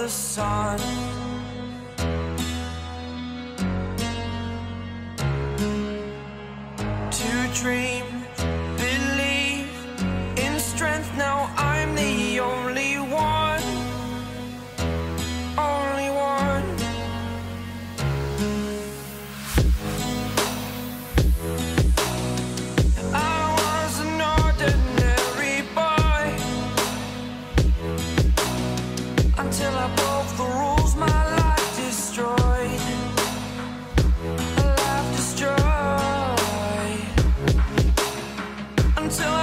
the sun. To dream, believe in strength. Now I'm the only one, only one. I was an ordinary boy until I broke the rules. My life destroyed, life destroyed. Until I